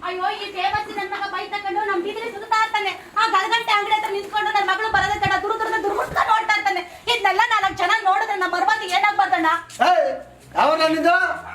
ಅಯ್ಯೋ ಈ ಫೇಮಸ್ ನನ್ನ ಮಗ ಬೈ ತಕೊಂಡು ನಮ್ ಬೀದಿಲಿ ಸುತ್ತಾ ಇರ್ತಾನೆ. ಆ ಗಲಗಂಟೆ ಅಂಗಡಿ ಹತ್ರ ನಿಂತ್ಕೊಂಡು ನನ್ನ ಮಗಳು ಬರೋದೇ ತಡ ದುರ್ಗುಟ್ಕ ನೋಡ್ತಾ ಇರ್ತಾನೆ. ಇದನ್ನೆಲ್ಲ 4 ಜನ ನೋಡಿದ್ರೆ ನಮ್ಮ ಬರಬಂದಿಗೆ ಏನಾಗ್ಬಾರ್ದಣ್ಣ. ಅವನಿಂದ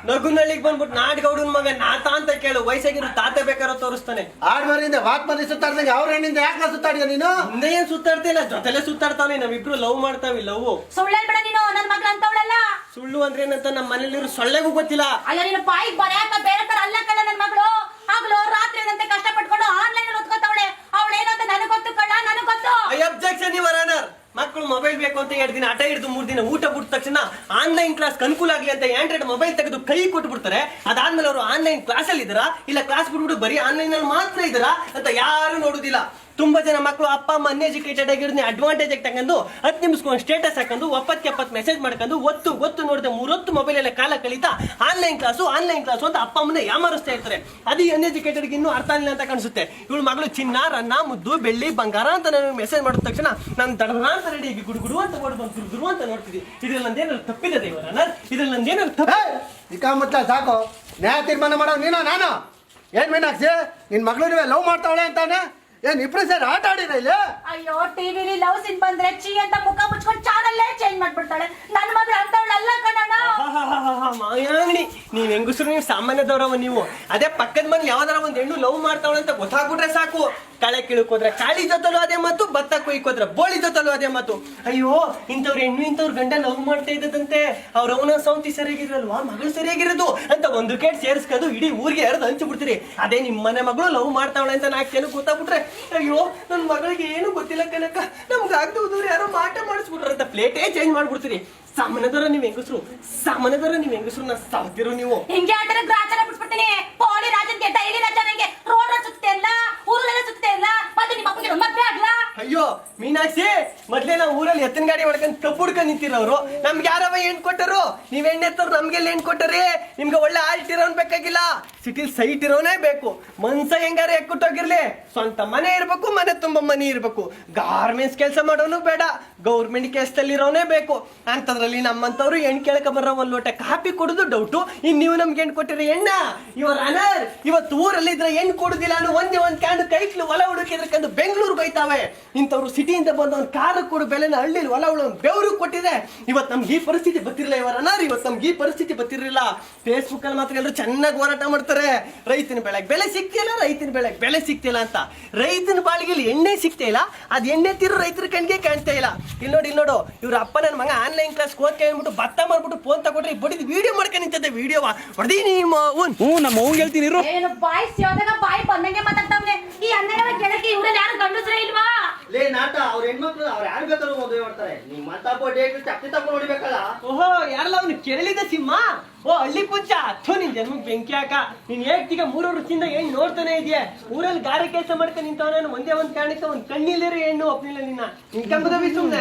ನಗುನಳ್ಳಿಗೆ ಬಂದ್ಬಿಟ್ಟು ನಾಡ್ಗೌಡನ್ ಮಗ ನಾತ ಅಂತ ಕೇಳು. ವಯಸ್ಸಾಗಿರೋ ತಾತ ಬೇಕಾರೋ ತೋರಿಸ್ತಾನೆ. ಆಡ್ಮರಿಂದ ವಾಕ್ ಮಂದಿ ಸುತ್ತಾಡ್ದಂಗೆ ಅವ್ರ ಹೆಣ್ಣಿಂದ ಯಾಕೆ ಸುತ್ತಾಡಿದ ನೀನು? ಮುಂದೆ ಏನ್ ಸುತ್ತಾಡ್ತಿಲ್ಲ, ಜೊತೆಲೆ ಸುತ್ತಾಡ್ತಾವೆ. ನಾವಿಬ್ರು ಲವ್ ಮಾಡ್ತಾವಿ. ಲವ್ ಸುಳ್ಳು ಹೇಳ್ಬೇಡ ನೀನು. ನನ್ನ ಮಗಳು ಅಂತವಳಲ್ಲ. ಸುಳ್ಳು ಅಂದ್ರೆ ಏನಂತ ನಮ್ಮ ಮನೇಲಿರೋ ಸೊಳ್ಳೆಗೂ ಗೊತ್ತಿಲ್ಲ. ಅಯ್ಯೋ ನೀನು ಬಾಯಿಗೆ ಬರೆಯಾಕ ಬೇರೆ ತರ ಅಲ್ಲ ಕಣ ನನ್ನ ಮಗಳು. ಆಗ್ಲೂ ರಾತ್ರಿ ಏನಂತೆ ಕಷ್ಟಪಟ್ಕೊಂಡು ಆನ್ಲೈನ್ ಅಲ್ಲಿ ಓದ್ಕೋತಾವಳೆ. ಅವಳೇನಂತ ನನಗೆ ಗೊತ್ತು ಕಣ, ನನಗೆ ಗೊತ್ತು. Objection your honour. ಮಕ್ಕಳು ಮೊಬೈಲ್ ಬೇಕು ಅಂತ 2 ದಿನ ಆಟ ಹಿಡಿದು 3 ದಿನ ಊಟ ಬಿಟ್ಟ ತಕ್ಷಣ ಆನ್ಲೈನ್ ಕ್ಲಾಸ್ ಅನುಕೂಲ ಆಗಲಿ ಅಂತ ಆಂಡ್ರಾಯ್ಡ್ ಮೊಬೈಲ್ ತೆಗೆದು ಕೈ ಕೊಟ್ಟು ಬಿಡ್ತಾರೆ. ಅದಾದ್ಮೇಲೆ ಅವರು ಆನ್ಲೈನ್ ಕ್ಲಾಸ್ ಅಲ್ಲಿ ಇದ್ದಾರಾ ಇಲ್ಲ ಕ್ಲಾಸ್ ಬಿಟ್ಬಿಟ್ಟು ಬರೀ ಆನ್ಲೈನ್ ಅಲ್ಲಿ ಮಾತ್ರ ಇದ್ದಾರಾ ಅಂತ ಯಾರು ನೋಡುದಿಲ್ಲ. ತುಂಬಾ ಜನ ಮಕ್ಕಳು ಅಪ್ಪ ಅಮ್ಮ ಅನ್ಎಜುಕೇಟೆಡ್ ಆಗಿರೋದನ್ನ ಅಡ್ವಾಂಟೇಜ್ ಆಗಿ ತಗೊಂಡು 10 ನಿಮಿಷಕ್ಕೆ ಸ್ಟೇಟಸ್ ಹಾಕೊಂಡು 70 ಮೆಸೇಜ್ ಮಾಡ್ಕೊಂಡು ಒತ್ತು ನೋಡಿದೆ 3 ಹೊತ್ತು ಮೊಬೈಲ್ ಎಲ್ಲ ಕಾಲ ಕಳೀತಾ ಆನ್ಲೈನ್ ಕ್ಲಾಸು ಅಂತ ಅಪ್ಪ ಅಮ್ಮನ ಯಾಮಾರಿಸ್ತಾ ಇರ್ತಾರೆ. ಅದು ಅನ್ಎಜುಕೇಟೆಡ್ ಇನ್ನೂ ಅರ್ಥ ಆಗಿಲ್ಲ ಅಂತ ಕಾಣಿಸುತ್ತೆ. ಇವಳು ಮಗಳು ಚಿನ್ನ ರನ್ನ ಮುದ್ದು ಬೆಳ್ಳಿ ಬಂಗಾರ ಅಂತ ನನಗೆ ಮೆಸೇಜ್ ಮಾಡಿದ ತಕ್ಷಣ ನಾನು ದಡನ ಅಂತ ರೆಡಿಯಾಗಿ ಗುಡುಗುಡು ಅಂತ ಗುರು ಅಂತ ನೋಡ್ತಿದ್ದೆ. ಇದ್ರಲ್ಲಿ ನಂದೇನಾದ್ರು ತಪ್ಪಿದೆ ದೇವರ? ಇದ್ರಲ್ಲಿ ನಂದೇನಾದ್ರು ತಪ್ಪ? ಇಕ್ಕ ಸಾಕು. ನ್ಯಾಯ ತೀರ್ಮಾನ ಮಾಡೋ ನೀನು ನಾನು ಏನ್ ಮೀನಾಕ್ಷಿ ನಿನ್ ಮಗಳು ಲವ್ ಮಾಡ್ತಾವಳೆ ಅಂತಾನೆ ಏನ್ ಇಬ್ರು ಸೇರಿ ಆಟ ಆಡಿರ ಇಲ್ಲಿ? ಅಯ್ಯೋ ಟಿವಿಲಿ ಲವ್ ಸೀನ್ ಬಂದ್ರೆ ಚೀ ಅಂತ ಮುಖ ಮುಚ್ಕೊಂಡು ಚಾನಲ್ಲೇ ಚೇಂಜ್ ಮಾಡ್ಬಿಡ್ತಾಳೆ. ನನ್ನ ಮಗಳು ಅಂತವಳಲ್ಲ ಕಣಣ್ಣ. ಮಾಯಾಂಗಣಿ ನೀವ್ ಹೆಂಗಸರು ನೀವು ಸಾಮಾನ್ಯದವ್ರವ ನೀವು. ಅದೇ ಪಕ್ಕದ ಮನೆ ಯಾವ್ದಾರ ಒಂದ್ ಹೆಣ್ಣು ಲವ್ ಮಾಡ್ತಾವಳೆ ಅಂತ ಗೊತ್ತಾಗ್ಬಿಟ್ರೆ ಸಾಕು. ಕಳೆ ಕಿಳಕೋದ್ರೆ ಕಾಳಿ ಜೊತಲು ಅದೇ ಮಾತು, ಭತ್ತ ಕೊಯ್ಕೋದ್ರೆ ಬೋಳಿ ಜೊತಲು ಅದೇ ಮಾತು. ಅಯ್ಯೋ ಇಂಥವ್ರು ಹೆಣ್ಣು ಇಂಥವ್ರು ಗಂಡ ಲವ್ ಮಾಡ್ತಾ ಇದ್ದದಂತೆ. ಅವ್ರ ಅವನ ಸೌಂತಿ ಸರಿಯಾಗಿರಲ್ವಾ, ಮಗಳು ಸರಿಯಾಗಿರೋದು ಅಂತ ಒಂದು ಕೇಟ್ ಸೇರಿಸ್ಕೊಂಡು ಇಡೀ ಊರಿಗೆ ಹರಿದು ಹಂಚ್ಬಿಡ್ತೀರಿ. ಅದೇ ನಿಮ್ಮ ಮನೆ ಮಗಳು ಲವ್ ಮಾಡ್ತಾವಳೆ ಅಂತ 4 ಜನ ಗೊತ್ತಾಗ್ಬಿಟ್ರೆ ಅಯ್ಯೋ ನನ್ನ ಮಗಳಿಗೆ ಏನು ಗೊತ್ತಿಲ್ಲ ಕನಕ, ನಮ್ಗೆ ಆಗದೆ ಹೋದವ್ರು ಯಾರೋ ಮಾಟ ಮಾಡಿಸ್ಬಿಟ್ರಂತ ಪ್ಲೇಟೇ ಚೇಂಜ್ ಮಾಡ್ಬಿಡ್ತೀರಿ. ಸಾಮಾನ್ಯದವರ ನೀವು ಹೆಂಗಸರು ನಾ ಸಾವ್ತಿರೋ ನೀವು. ಹಿಂಗೆ ಆಟದ ಗ್ರಾಚಾರ ಬಿಟ್ಬಿಡ್ತೀನಿ. ಪೋಳಿ ರಾಜನ್ಗೆ ಡೈಲಿ ರಾಜನಿಗೆ ರೋಡ್ ಸುತ್ತೆ ಇಲ್ಲ, ಊರಲ್ಲೆಲ್ಲ ಸುತ್ತೆ ಇಲ್ಲ. ಮತ್ತೆ ನಿಮ್ಮ ಅಪ್ಪಗೆ ಮದ್ವೆ ಆಗ್ಲಾ? ಅಯ್ಯೋ ಮೀನಾಕ್ಷಿ, ಮೊದ್ಲೇ ನಾವು ಊರಲ್ಲಿ ಎತ್ತಿನ ಗಾಡಿ ಹೊಡ್ಕೊಂಡು ಕಬ್ಬು ಹುಡ್ಕೊಂಡು ನಿಂತಿರೋರು. ನಮ್ಗೆ ಯಾರವ ಹೆಣ್ ಕೊಟ್ಟರು? ನೀವ್ ಎಣ್ಣೆತ್ತವ್ರು ನಮ್ಗೆಲ್ಲ ಹೆಣ್ ಕೊಟ್ಟರಿ? ನಿಮ್ಗೆ ಒಳ್ಳೆ ಆಲ್ಟ್ ಇರೋನ್ ಬೇಕಾಗಿಲ್ಲ, ಸಿಟಿಲ್ ಸೈಟ್ ಇರೋನೇ ಬೇಕು. ಮನ್ಸ ಹೆಂಗಾರ ಎಕ್ಕುಟ್ಟೋಗಿರ್ಲಿ, ಸ್ವಂತ ಮನೆ ಇರ್ಬೇಕು, ಮನೆ ತುಂಬಾ ಮನಿ ಇರ್ಬೇಕು. ಗಾರ್ಮೆಂಟ್ಸ್ ಕೆಲಸ ಮಾಡೋನು ಬೇಡ, ಗೌರ್ಮೆಂಟ್ ಕೆಲಸದಲ್ಲಿ ಇರೋನೇ ಬೇಕು. ಅಂತದ್ರಲ್ಲಿ ನಮ್ಮಂತವ್ರು ಹೆಣ್ ಕೇಳಕ ಬರೋ ಒಂದ್ ಲೋಟ ಕಾಪಿ ಕೊಡುದು ಡೌಟು. ಇನ್ ನೀವು ನಮ್ಗೆ ಹೆಣ್ ಕೊಟ್ಟಿರಿ ಎಣ್ಣ? ಇವರ್ ಅನರ್ ಇವತ್ತು ಊರಲ್ಲಿ ಇದ್ರೆ ಹೆಣ್ ಕೊಡುದಿಲ್ಲ ಅನ್ನೋ ಒಂದೇ ಒಂದ್ ಕ್ಯಾಂಡು ಕೈಕ್ಲು ಹೊಲ ಹುಡುಕಿದ್ರಕಂದು ಬೆಂಗಳೂರು ಬೈತಾವೆ. ಇಂಥವ್ರು ಸಿಟಿಯಿಂದ ಬಂದ ಒಂದು ಕಾರು ಕೊಡು ಬೆಲೆನ ಹಳ್ಳಿಲಿ ಹೊಲ ಉಳ ಬೆವರು ಕೊಟ್ಟಿದೆ. ಇವತ್ತು ನಮ್ಗೆ ಈ ಪರಿಸ್ಥಿತಿ ಗೊತ್ತಿರಲಿಲ್ಲ ಇವರ ಅನಾರ್, ಇವತ್ತು ನಮ್ಗೆ ಈ ಪರಿಸ್ಥಿತಿ ಗೊತ್ತಿರಲಿಲ್ಲ. ಫೇಸ್ಬುಕ್ ಅಲ್ಲಿ ಮಾತ್ರ ಎಲ್ಲರೂ ಚೆನ್ನಾಗಿ ಹೋರಾಟ ಮಾಡ್ತಾರೆ. ರೈತನ ಬೆಳೆಗೆ ಬೆಲೆ ಸಿಗ್ತಿಲ್ಲ, ರೈತನ ಬೆಳೆಗೆ ಬೆಲೆ ಸಿಗ್ತಿಲ್ಲ ಅಂತ. ರೈತನ ಬಾಳಿಗೆ ಎಣ್ಣೆ ಸಿಗ್ತಾ ಇಲ್ಲ, ಅದ್ ಎಣ್ಣೆ ತಿರು ರೈತರ ಕಣ್ಗೆ ಕಾಣ್ತಾ ಇಲ್ಲ. ಇಲ್ಲಿ ನೋಡು ಇವ್ರ ಅಪ್ಪ ನನ್ನ ಮಗ ಆನ್ಲೈನ್ ಕ್ಲಾಸ್ ಓದ್ಕೆ ಅಂದ್ಬಿಟ್ಟು ಭತ್ತ ಮಾಡ್ಬಿಟ್ಟು ಫೋನ್ ತಗೊಂಡ್ರೆ ಬಡಿದ್ ವಿಡಿಯೋ ಮಾಡ್ಕೊಂಡು ನಿಂತದೆ. ವಿಡಿಯೋ ಹೊಡೆದಿ ನಿಮ್ಮ ನಮ್ಮ ಅವ್ನ್ ಹೇಳ್ತೀನಿ ಏನು ಬಾಯ್ ಸಿಯೋದಾಗ ಬಾಯಿ ಬಂದಂಗೆ ಮಾತಾಡ್ತಾವ್ನೆ. ಈ 12 ಗೆಳತಿ ಇವ್ರಲ್ಲಿ ಯಾರು ಗಂಡಸ್ರೇ ಇಲ್ವಾ? ಲೇ ನಾಟ ಅವ್ರ ಹೆಣ್ಮಕ್ಳು ಅವ್ರು ಯಾರು ಬೇಕಾದ್ರೂ ಮದುವೆ ಮಾಡ್ತಾರೆ. ನಿಮ್ಮ ಮಾತಾಪೋ ಡೇಟ್ ಚಪ್ಪಿ ತಗೊಂಡು ನೋಡಿಬೇಕಲ್ಲ. ಓಹೋ ಯಾರಲ್ಲ ಅವ್ನು ಕೆರಳಿದ ಸಿಂಹ. ಓ ಹಳ್ಳಿ ಕುಂಚ ನಿನ್ ಜನ್ಮಕ್ಕೆ ಬೆಂಕಿ ಹಾಕ. ನೀನ್ ಹೇಳ್ತೀಗ 3 ವರ್ಷದಿಂದ ಏನ್ ನೋಡ್ತಾನೆ ಇದೆಯಾ? ಊರಲ್ಲಿ ಗಾರೆ ಕೆಲಸ ಮಾಡ್ಕೊಂಡು ನಿಂತವನ ಒಂದೇ ಒಂದ್ ಕಾರಣಕ್ಕೆ ಒಂದ್ ಕಣ್ಣಿಲ್ಲಿರೋ ಹೆಣ್ಣು ಒಪ್ನಿಲ್ಲ ನಿನ್ನ. ನಿನ್ಕಂಬುದವಿ ಸುಮ್ನೆ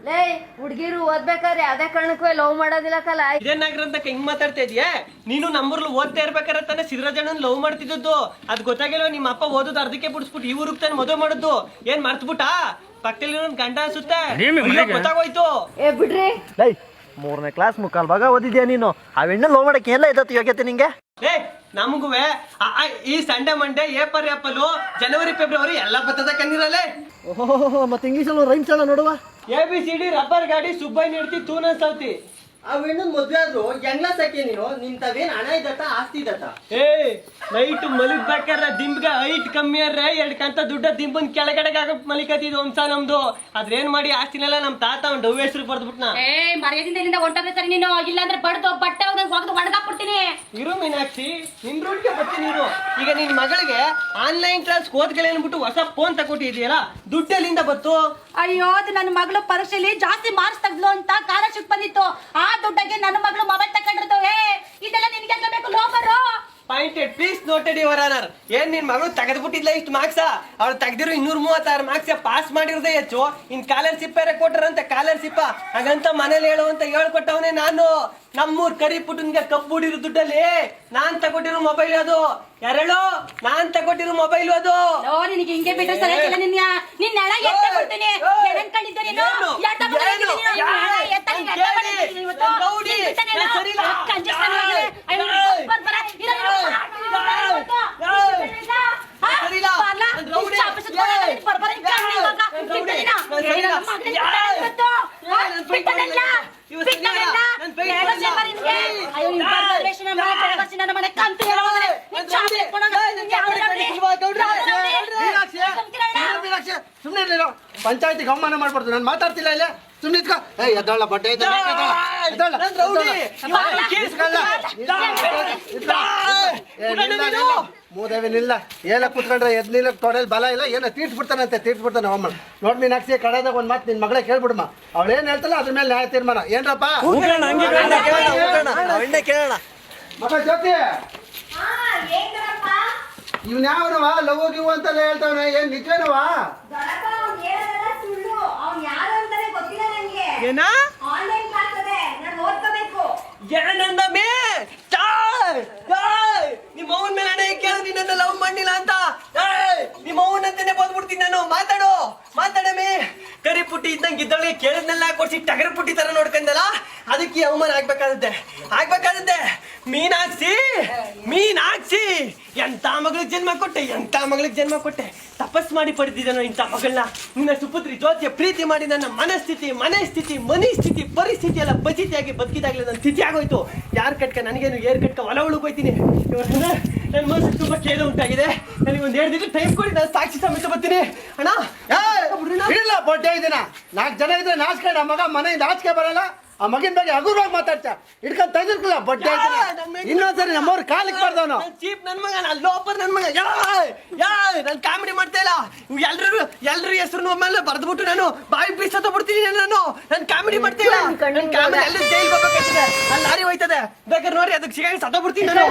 ಲೇ ಹುಡ್ಗಿರು ಓದ್ಬೇಕಾದ್ರೆ ಯಾವ್ದೇ ಕಾರಣಕ್ಕೂ ಲವ್ ಮಾಡೋದಿಲ್ಲ ಕಲ. ಇದೇನಾಗ್ರ ಅಂತ ಹಿಂಗ್ ಮಾತಾಡ್ತಾ ಇದೀಯ? ನೀನು ನಮ್ಮೂರ್ಲು ಓದ್ತಾ ಇರ್ಬೇಕಾದ್ರೆ ತಾನೆ ಸಿದ್ದರಾಜಣ್ಣನ್ ಲವ್ ಮಾಡ್ತಿದ್ದದ್ದು. ಅದ್ ಗೊತ್ತಾಗಿಲ್ವ? ನಿಮ್ಮ ಅಪ್ಪ ಓದೋದು ಅರ್ಧಕ್ಕೆ ಬಿಡಿಸ್ಬಿಟ್ಟು ಈ ಊರಿಗೆ ತಾನೆ ಮದುವೆ ಮಾಡೋದು. ಏನ್ ಮರ್ತ್ಬಿಟ್ಟ? ಪಕ್ಕದಲ್ಲಿ ಗಂಡ ಅನ್ಸುತ್ತೆ, ಗೊತ್ತಾಗೋಯ್ತು. ಏ ಬಿಡ್ರಿ, 3ನೇ ಕ್ಲಾಸ್ ಮುಕ್ಕಾಲ್ ಭಾಗ ಓದಿದ್ಯಾ ನೀನು? ಆ ಹೆಣ್ಣು ಲವ್ ಮಾಡಕ್ಕೆ ಎಲ್ಲ ಇದ್ದತ್ತು ಯೋಗ್ಯತೆ ನಿಂಗೆ? ಏ ನಮಗುವೆ ಈ Sunday Monday apple January February ಎಲ್ಲ ಬರ್ತದ ಕಣ್ಣಿರಲ್ಲೇ. ಓಹೋ ಮತ್ತೆ ಇಂಗ್ಲೀಷಲ್ಲಿ ರೈಮ್ಸ್ ಎಲ್ಲ ನೋಡುವ. ABCD ರಬ್ಬರ್ ಗಾಡಿ ಸುಬ್ಬೈ ನೀಡ್ತಿ ತೂನ ಸೌತಿ. ಆ ಹೆಣ್ಣನ್ ಮದ್ವೆ ಆದ್ರು ಹೆಂಗ್ಲ ಸಾಕೆ ನೀನು? ನಿಂತವೇನ್ ಹಣ ಇದ್ದತ್ತ ಆಸ್ತಿ ಇದ್ದತ್ತ? ಏ ನೈಟ್ ಮಲಗ್ಬೇಕಾರ ದಿಂಬ್ಗೆ ಹೈಟ್ ಕಮ್ಮಿ ಅರ್ರೆ 2 ಕಂತ ದುಡ್ಡ ದಿಂಬನ್ ಕೆಳಗಡೆಗೆ ಆಗಕ್ ಮಲಿಕತ್ತಿದ್ ವಂಶ ನಮ್ದು. ಅದ್ರೇನ್ ಮಾಡಿ ಆಸ್ತಿನೆಲ್ಲ ನಮ್ ತಾತ ಅವ್ನ್ ಡವ್ ಹೆಸರು ಬರ್ದ್ಬಿಟ್ನ. ಏ ಮರ್ಯಾದಿಂದ ಇಲ್ಲಿಂದ ಹೊಂಟೋದ್ರೆ ಸರಿ ನೀನು, ಇಲ್ಲಾಂದ್ರೆ ಬಡ್ದು ಬಟ್ಟೆ ಒಗ್ದು ಒಣಗಾಕ್ಬಿಡ್ತೀನಿ. ಇರು ಮೀನಾಕ್ಷಿ, ನಿನ್ ರೂಟ್ಗೆ ಬರ್ತೀನಿ ನೀನು. ಈಗ ನಿನ್ ಮಗಳಿಗೆ ಆನ್ಲೈನ್ ಕ್ಲಾಸ್ ಓದ್ಗಳೇ ಅನ್ಬಿಟ್ಟು ಹೊಸ ಫೋನ್ ತಗೊಟ್ಟಿದ್ಯಲ್ಲ, ದುಡ್ಡೆಲ್ಲಿಂದ ಬತ್ತು? ಅಯ್ಯೋ ಅದು ನನ್ನ ಮಗಳು ಪರೀಕ್ಷೆಯಲ್ಲಿ ಜಾಸ್ತಿ ಮಾರ್ಕ್ಸ್ ತೆಗ್ದು ಅಂತ ಸ್ಕಾಲರ್ಶಿಪ್ ಬಂದಿತ್ತು. ಆ ದುಡ್ಡಗೆ ನನ್ನ ಮಗಳು ಮೊಬೈಲ್ ತಗೊಂಡಿರ್ತವೆ. ಇದೆಲ್ಲ ನಿನ್ಗೆ ಬೇಕು ಲೋಕರು. Pointed please noted your honour. ಏನ್ ನಿನ್ ಮಗಳು ತೆಗೆದ್ಬಿಟ್ಟಿದ್ಲ ಇಷ್ಟು ಮಾರ್ಕ್ಸ್? ಅವ್ಳು ತೆಗ್ದಿರೋ 236 ಮಾರ್ಕ್ಸ್ ಪಾಸ್ ಮಾಡಿರೋದೇ ಹೆಚ್ಚು. ಇನ್ ಸ್ಕಾಲರ್ಶಿಪ್ ಬೇರೆ ಕೊಟ್ಟರಂತೆ. ಸ್ಕಾಲರ್ಶಿಪ್ ಹಾಗಂತ ಮನೇಲಿ ಹೇಳುವಂತ ಹೇಳ್ಕೊಟ್ಟವನೇ ನಾನು. ನಮ್ಮೂರ್ ಕರಿ ಪುಟನ್ಗೆ ಕಪ್ಪು ಹುಡಿರೋ ದುಡ್ಡಲ್ಲಿ ನಾನ್ ತಗೊಟ್ಟಿರೋ ಮೊಬೈಲ್ ಅದು. ಯಾರೇಳು? ನಾನ್ ತಗೊಟ್ಟಿರೋ ಮೊಬೈಲ್ ಅದು. ನಿನಗೆ ಹಿಂಗೆ ಬಿಟ್ರೆ ಸರಿಯಾಗಿಲ್ಲ. ನಿನ್ನ ಹಣ ಎತ್ತ ಕೊಡ್ತೀನಿ. ಏನನ್ ಕಂಡಿದ್ದೆ ನೀನು? ಎತ್ತ ಕೊಡ್ತೀನಿ ನೀನು. ಎತ್ತ ಕೊಡ್ತೀನಿ ಇವತ್ತು. ಗೌಡಿ ಸರಿಲ್ಲ. ಕಂಜೆಸ್ಟನ್ ಆಗಿದೆ. ಅಯ್ಯೋ ಬರ ಇರ ಪಂಚಾಯತಿಗೆ ಅವಮಾನ ಮಾಡ್ಬಾರ್ದು. ನಾನು ಮಾತಾಡ್ತಿಲ್ಲ ಇಲ್ಲ, ಸುಮ್ಮನೆ ಇದ್ಕೋ. ಏ ಎದ್ದೋಳ ಬಟ್ಟೆ ಐತೆ, ಎದ್ದೋಳ, ನಾನ್ ರೌಡಿ. ಎದ್ದೋಳ. ಇವಾಗ ಮೂದೇವಿ ನಿಲ್ಲ, ಏನ ಕುತ್ಕೊಂಡ್ರೆ ಎದ್ ನಿಲ್ಲ, ತೊಡೆಲ್ ಬಲ ಇಲ್ಲ, ಏನೋ ತೀರ್ಸ್ಬಿಡ್ತಾನಂತೆ, ತೀರ್ಸ್ಬಿಡ್ತಾನೆ ಅವಮ್ಮ. ನೋಡ್ ಮೀನಾಕ್ಷಿ, ಕಡೆದಾಗ ಒಂದ್ ಮಾತು ನಿನ್ ಮಗಳೇ ಕೇಳ್ಬಿಡಮ್ಮ, ಅವಳು ಏನ್ ಹೇಳ್ತಲ್ಲ ಅದ್ರ ಮೇಲೆ ನ್ಯಾಯ ತೀರ್ಮಾನ. ಏನ್ರಪ್ಪ ಕೇಳೋಣ. ಮಗ ಜ್ಯೋತಿ, ಇವ್ನ ಯಾವನವ ಲವ್ ಗಿವ್ ಅಂತೆಲ್ಲ ಹೇಳ್ತಾವನೆ, ಏನ್ ನಿಜವೇನವ? ಏನ ಏನಂದಮ್ಮಿ? ನಿಮ್ಮ ಅವನ ಮೇಲೆ ಹಣೆ ಕೇಳಿದ್ರಿ ನನ್ನ ಲವ್ ಮಾಡಿಲ್ಲ ಅಂತ. ನಿಮ್ಮ ಅವನಂತಾನೆ ಬಂದ್ಬಿಡ್ತೀನಿ ನಾನು. ಮಾತಾಡಮ್ಮಿ. ಕರಿ ಪುಟ್ಟಿ ಇದ್ದಂಗೆ ಇದ್ದವಳಿಗೆ ಕೇಳಿದ್ನೆಲ್ಲ ಕೊಡ್ಸಿ ಟಗರ ಪುಟ್ಟಿ ತರ ನೋಡ್ಕೊಂಡಲ್ಲ, ಅದಕ್ಕೆ ಅವಮಾನ ಆಗ್ಬೇಕಾಗುತ್ತೆ. ಮೀನಾಕ್ಷಿ ಎಂತ ಮಗಳಿಗೆ ಜನ್ಮ ಕೊಟ್ಟೆ, ತಪಸ್ ಮಾಡಿ ಪಡೆದಿದ್ದೇನೋ ಇಂಥ ಮಗಳನ್ನ. ನಿನ್ನ ಸುಪುತ್ರಿ ಜ್ಯೋತಿಯ ಪ್ರೀತಿ ಮಾಡಿ ನನ್ನ ಮನಸ್ಥಿತಿ ಪರಿಸ್ಥಿತಿ ಎಲ್ಲ ಬಚಿತಿಯಾಗಿ ಬದುಕಿದಾಗಲೇ ನನ್ನ ಸ್ಥಿತಿ ಆಗೋಯ್ತು. ಯಾರು ಕಟ್ಕ ನನಗೇನು ಏರ್ ಕಟ್ಕ ಹೊಲ ಉಳ್ಕೋಯ್ತೀನಿ. ಇವತ್ತು ನನ್ನ ಮನಸ್ಸು ತುಂಬಾ ಖೇದ ಉಂಟಾಗಿದೆ. ನನಗೆ ಒಂದು 2 ದಿನ ಟೈಮ್ ಕೊಡಿ, ನಾನು ಸಾಕ್ಷಿ ಸಮೇತ ಬರ್ತೀನಿ ಅಣ್ಣ. ಇಲ್ಲ ಬೊಡ್ಡೆ ಇದೀನ, 4 ಜನ ಇದ್ರೆ ನಾಚ್ಕೊಂಡ ಮಗ ಮನೆಯಿಂದ ಆಚೆ ಬರಲ್ಲ. ಆ ಮಗಿನ ಬಗ್ಗೆ ಹಗುರವಾಗಿ ಮಾತಾಡ್ತಾ ಇಟ್ಕೊಂಡ್ ತೆಗೆದಿರ್ಕಲ್ಲ ಬೊಡ್ಡೆ. ಇನ್ನೊಂದ್ಸರಿ ನಮ್ಮವ್ರ ಕಾಲಿಗೆ ಬರ್ದವನು ಚೀಪ್ ನನ್ ಮಗ, ನಾನು ಲೋಪರ್ ನನ್ ಮಗ. ನಾನು ಕಾಮಿಡಿ ಮಾಡ್ತಾ ಇಲ್ಲ. ಎಲ್ರ ಹೆಸರು ಮೇಲೆ ಬರ್ದ್ಬಿಟ್ಟು ನಾನು ಬಾಯಿ ಬೀಸತ್ತ ಬಿಡ್ತೀನಿ. ನಾನು ಕಾಮಿಡಿ ಮಾಡ್ತಾ ಇಲ್ಲ. ಕಾಮಿಡಿ ಎಲ್ಲ ಜೈಲ್ ಹೋಗ್ಬೇಕಾಗ್ತದೆ, ಅಲ್ಲಿ ಲಾರಿ ಹೋಯ್ತದೆ, ಬೇಕಾದ್ರೆ ನೋಡಿ ಅದಕ್ಕೆ ಸಿಗಾಗಿ ಸತ್ತ ಬಿಡ್ತೀನಿ ನಾನು.